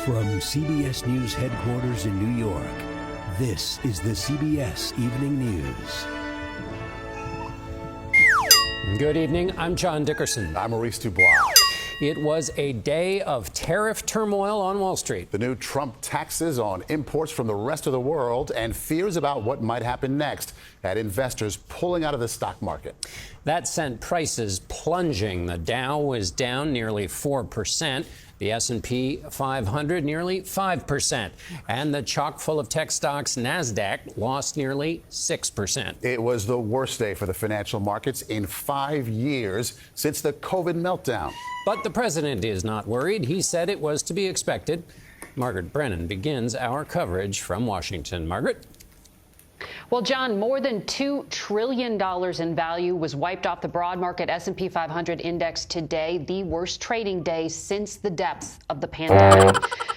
From CBS News headquarters in New York, this is the CBS Evening News. Good evening. I'm John Dickerson. I'm Maurice Dubois. It was a day of tariff turmoil on Wall Street. The new Trump taxes on imports from the rest of the world and fears about what might happen next had investors pulling out of the stock market. That sent prices plunging. The Dow was down nearly 4%. The S&P 500 nearly 5%. And the chock full of tech stocks NASDAQ lost nearly 6%. It was the worst day for the financial markets in 5 years since the COVID meltdown. But the president is not worried. He said it was to be expected. Margaret Brennan begins our coverage from Washington. Margaret? Well, John, more than $2 trillion in value was wiped off the broad market S&P 500 index today, the worst trading day since the depths of the pandemic.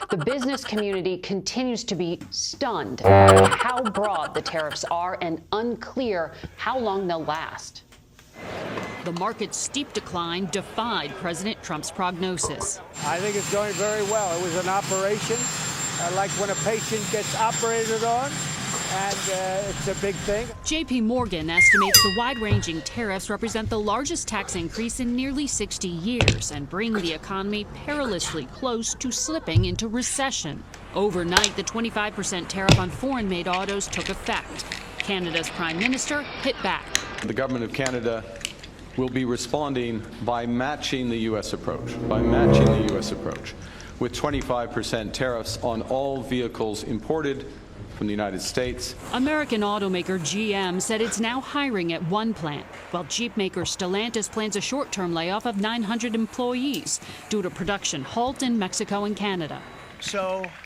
The business community continues to be stunned by how broad the tariffs are and unclear how long they'll last. The market's steep decline defied President Trump's prognosis. I think it's going very well. It was an operation, like when a patient gets operated on. And it's a big thing. J.P. Morgan estimates the wide-ranging tariffs represent the largest tax increase in nearly 60 years and bring the economy perilously close to slipping into recession. Overnight, the 25% tariff on foreign-made autos took effect. Canada's Prime Minister hit back. The government of Canada will be responding by matching the U.S. approach, with 25% tariffs on all vehicles imported from the United States. American automaker GM said it's now hiring at one plant, while Jeep maker Stellantis plans a short-term layoff of 900 employees due to production halt in Mexico and Canada.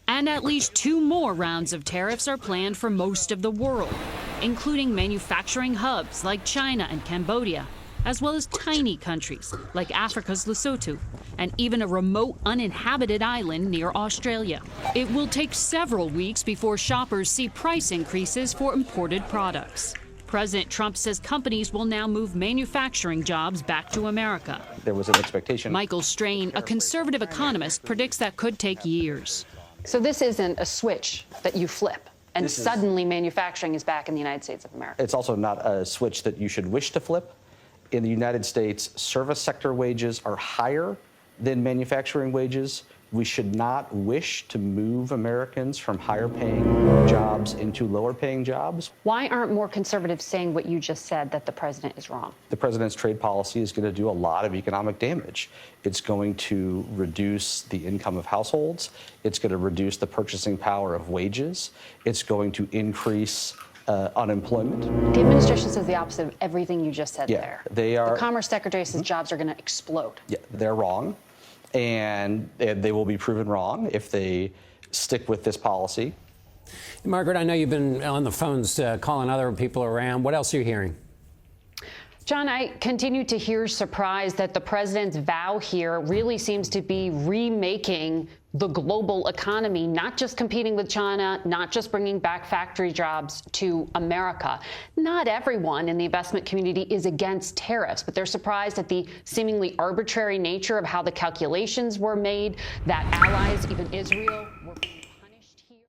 And at least 2 more rounds of tariffs are planned for most of the world, including manufacturing hubs like China and Cambodia, as well as tiny countries like Africa's Lesotho, and even a remote uninhabited island near Australia. It will take several weeks before shoppers see price increases for imported products. President Trump says companies will now move manufacturing jobs back to America. There was an expectation. Michael Strain, a conservative economist, predicts that could take years. So this isn't a switch that you flip and suddenly manufacturing is back in the United States of America. It's also not a switch that you should wish to flip. In the United States, service sector wages are higher than manufacturing wages. We should not wish to move Americans from higher paying jobs into lower paying jobs. Why aren't more conservatives saying what you just said, that the president is wrong? The president's trade policy is going to do a lot of economic damage. It's going to reduce the income of households. It's going to reduce the purchasing power of wages. It's going to increase unemployment. The administration says the opposite of everything you just said there. They are. The Commerce Secretary says jobs are going to explode. Yeah, they're wrong. And they will be proven wrong if they stick with this policy. Margaret, I know you've been on the phones calling other people around. What else are you hearing? John, I continue to hear surprise that the president's vow here really seems to be remaking the global economy, not just competing with China, not just bringing back factory jobs to America. Not everyone in the investment community is against tariffs, but they're surprised at the seemingly arbitrary nature of how the calculations were made, that allies, even Israel,